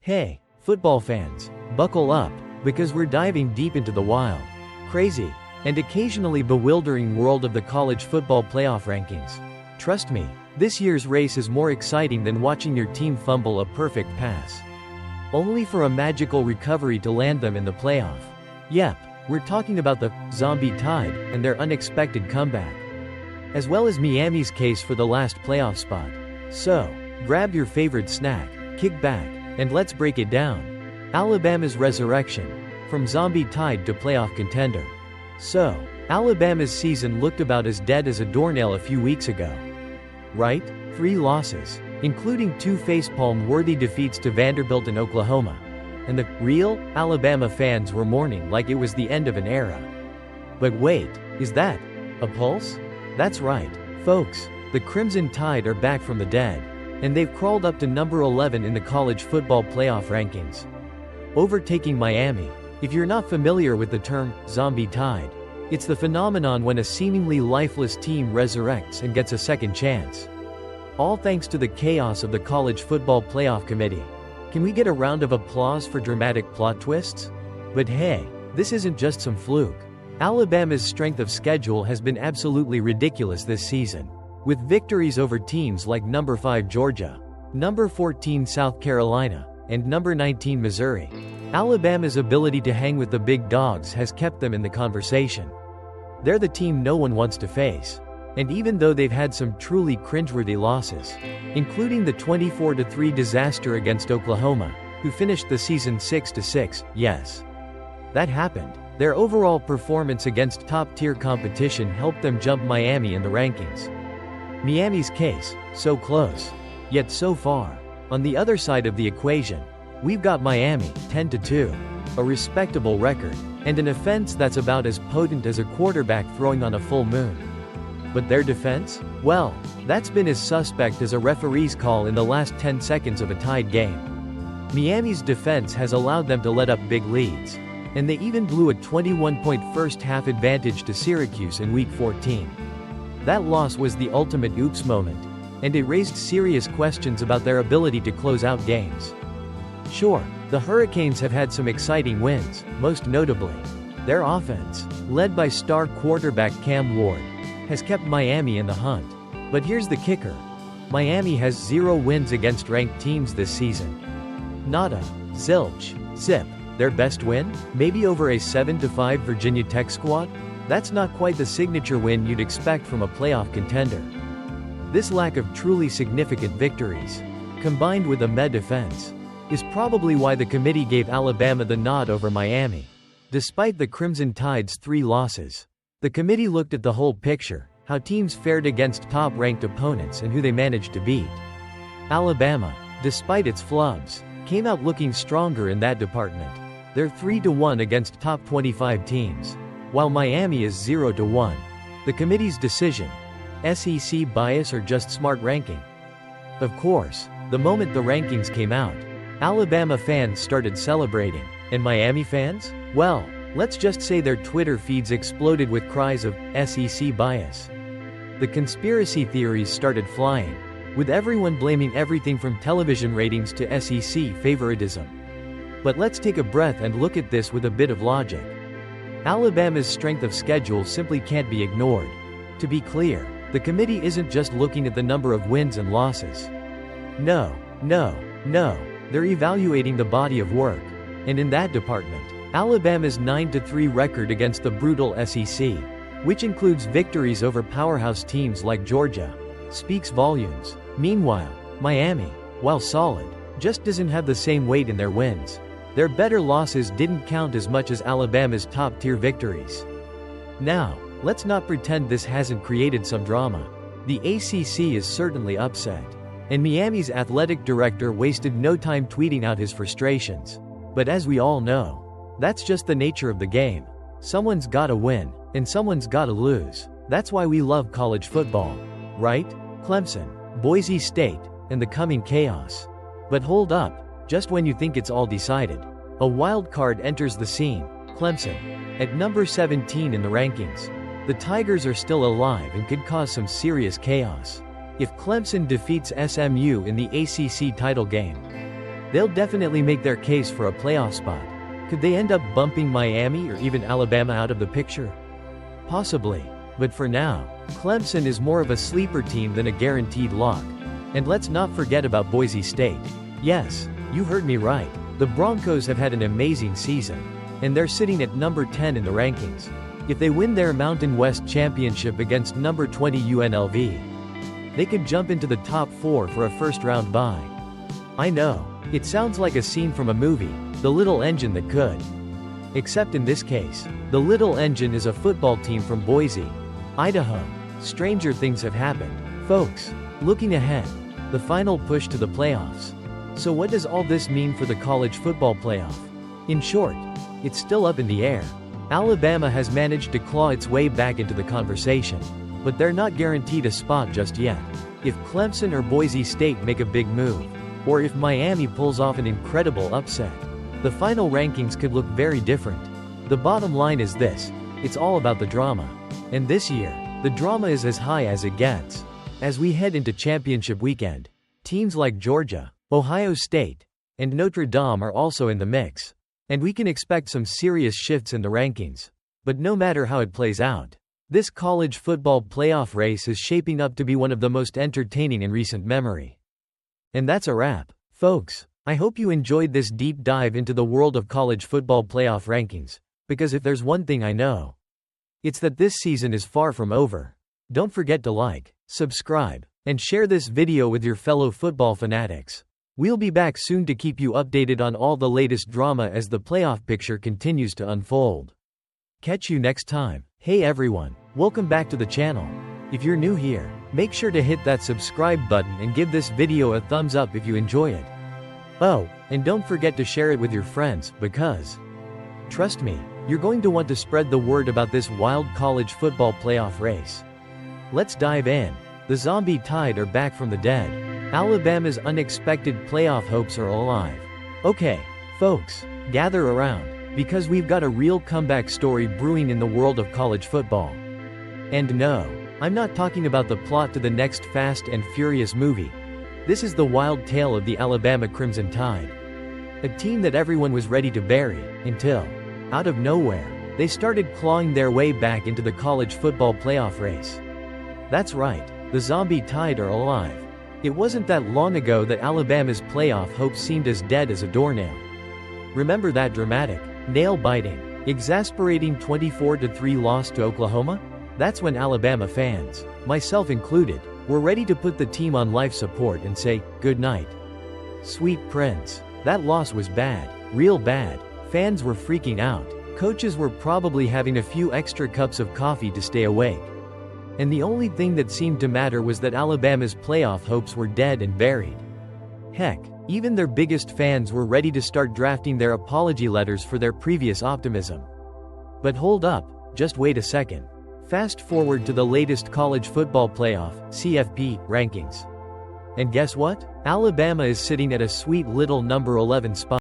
Hey, football fans, buckle up, because we're diving deep into the wild, crazy, and occasionally bewildering world of the college football playoff rankings. Trust me, this year's race is more exciting than watching your team fumble a perfect pass, only for a magical recovery to land them in the playoff. Yep, we're talking about the Zombie Tide and their unexpected comeback, as well as Miami's case for the last playoff spot. So, grab your favorite snack, kick back, and let's break it down. Alabama's resurrection, from Zombie Tide to playoff contender. So, Alabama's season looked about as dead as a doornail a few weeks ago. Right? 3 losses, including 2 facepalm-worthy defeats to Vanderbilt and Oklahoma. And the real Alabama fans were mourning like it was the end of an era. But wait, is that a pulse? That's right, folks, the Crimson Tide are back from the dead, and they've crawled up to number 11 in the college football playoff rankings, overtaking Miami. If you're not familiar with the term Zombie Tide, it's the phenomenon when a seemingly lifeless team resurrects and gets a second chance. All thanks to the chaos of the College Football Playoff Committee. Can we get a round of applause for dramatic plot twists? But hey, this isn't just some fluke. Alabama's strength of schedule has been absolutely ridiculous this season, with victories over teams like number 5 Georgia, number 14 South Carolina, and number 19 Missouri. Alabama's ability to hang with the big dogs has kept them in the conversation. They're the team no one wants to face. And even though they've had some truly cringeworthy losses, including the 24-3 disaster against Oklahoma, who finished the season 6-6, yes, that happened, their overall performance against top-tier competition helped them jump Miami in the rankings. Miami's case, so close, yet so far. On the other side of the equation, we've got Miami, 10-2, a respectable record, and an offense that's about as potent as a quarterback throwing on a full moon. But their defense? Well, that's been as suspect as a referee's call in the last 10 seconds of a tied game. Miami's defense has allowed them to let up big leads, and they even blew a 21-point first-half advantage to Syracuse in Week 14. That loss was the ultimate oops moment, and it raised serious questions about their ability to close out games. Sure, the Hurricanes have had some exciting wins, most notably, their offense, led by star quarterback Cam Ward, has kept Miami in the hunt. But here's the kicker. Miami has 0 wins against ranked teams this season. Nada. Zilch. Zip. Their best win? Maybe over a 7-5 Virginia Tech squad? That's not quite the signature win you'd expect from a playoff contender. This lack of truly significant victories, combined with a meh defense, is probably why the committee gave Alabama the nod over Miami. Despite the Crimson Tide's 3 losses, the committee looked at the whole picture, how teams fared against top-ranked opponents and who they managed to beat. Alabama, despite its flubs, came out looking stronger in that department. They're 3-1 against top 25 teams, while Miami is 0-1. The committee's decision? SEC bias or just smart ranking? Of course, the moment the rankings came out, Alabama fans started celebrating. And Miami fans? Well, let's just say their Twitter feeds exploded with cries of SEC bias. The conspiracy theories started flying, with everyone blaming everything from television ratings to SEC favoritism. But let's take a breath and look at this with a bit of logic. Alabama's strength of schedule simply can't be ignored. To be clear, the committee isn't just looking at the number of wins and losses. No, they're evaluating the body of work. And in that department, Alabama's 9-3 record against the brutal SEC, which includes victories over powerhouse teams like Georgia, speaks volumes. Meanwhile, Miami, while solid, just doesn't have the same weight in their wins. Their better losses didn't count as much as Alabama's top-tier victories. Now, let's not pretend this hasn't created some drama. The ACC is certainly upset, and Miami's athletic director wasted no time tweeting out his frustrations. But as we all know, that's just the nature of the game. Someone's gotta win, and someone's gotta lose. That's why we love college football, right? Clemson, Boise State, and the coming chaos. But hold up, just when you think it's all decided, a wild card enters the scene. Clemson, at number 17 in the rankings. The Tigers are still alive and could cause some serious chaos if Clemson defeats SMU in the ACC title game. They'll definitely make their case for a playoff spot. Could they end up bumping Miami or even Alabama out of the picture? Possibly. But for now, Clemson is more of a sleeper team than a guaranteed lock. And let's not forget about Boise State. Yes, you heard me right. The Broncos have had an amazing season. And they're sitting at number 10 in the rankings. If they win their Mountain West Championship against number 20 UNLV, they could jump into the top 4 for a first-round bye. I know, it sounds like a scene from a movie, The Little Engine That Could. Except in this case, the Little Engine is a football team from Boise, Idaho. Stranger things have happened, folks. Looking ahead, the final push to the playoffs. So what does all this mean for the college football playoff? In short, it's still up in the air. Alabama has managed to claw its way back into the conversation, but they're not guaranteed a spot just yet. If Clemson or Boise State make a big move, or if Miami pulls off an incredible upset, the final rankings could look very different. The bottom line is this: it's all about the drama. And this year, the drama is as high as it gets. As we head into championship weekend, teams like Georgia, Ohio State, and Notre Dame are also in the mix. And we can expect some serious shifts in the rankings. But no matter how it plays out, this college football playoff race is shaping up to be one of the most entertaining in recent memory. And that's a wrap, folks. I hope you enjoyed this deep dive into the world of college football playoff rankings, because if there's one thing I know, it's that this season is far from over. Don't forget to like, subscribe, and share this video with your fellow football fanatics. We'll be back soon to keep you updated on all the latest drama as the playoff picture continues to unfold. Catch you next time. Hey everyone, welcome back to the channel. If you're new here, make sure to hit that subscribe button and give this video a thumbs up if you enjoy it. Oh, and don't forget to share it with your friends, because, trust me, you're going to want to spread the word about this wild college football playoff race. Let's dive in. The Zombie Tide are back from the dead. Alabama's unexpected playoff hopes are alive. Okay, folks, gather around, because we've got a real comeback story brewing in the world of college football. And no, I'm not talking about the plot to the next Fast and Furious movie. This is the wild tale of the Alabama Crimson Tide. A team that everyone was ready to bury, until, out of nowhere, they started clawing their way back into the college football playoff race. That's right, the Zombie Tide are alive. It wasn't that long ago that Alabama's playoff hopes seemed as dead as a doornail. Remember that dramatic, nail-biting, exasperating 24-3 loss to Oklahoma? That's when Alabama fans, myself included, were ready to put the team on life support and say, good night. Sweet Prince. That loss was bad, real bad. Fans were freaking out. Coaches were probably having a few extra cups of coffee to stay awake. And the only thing that seemed to matter was that Alabama's playoff hopes were dead and buried. Heck, even their biggest fans were ready to start drafting their apology letters for their previous optimism. But hold up, just wait a second. Fast forward to the latest college football playoff, CFP, rankings. And guess what? Alabama is sitting at a sweet little number 11 spot.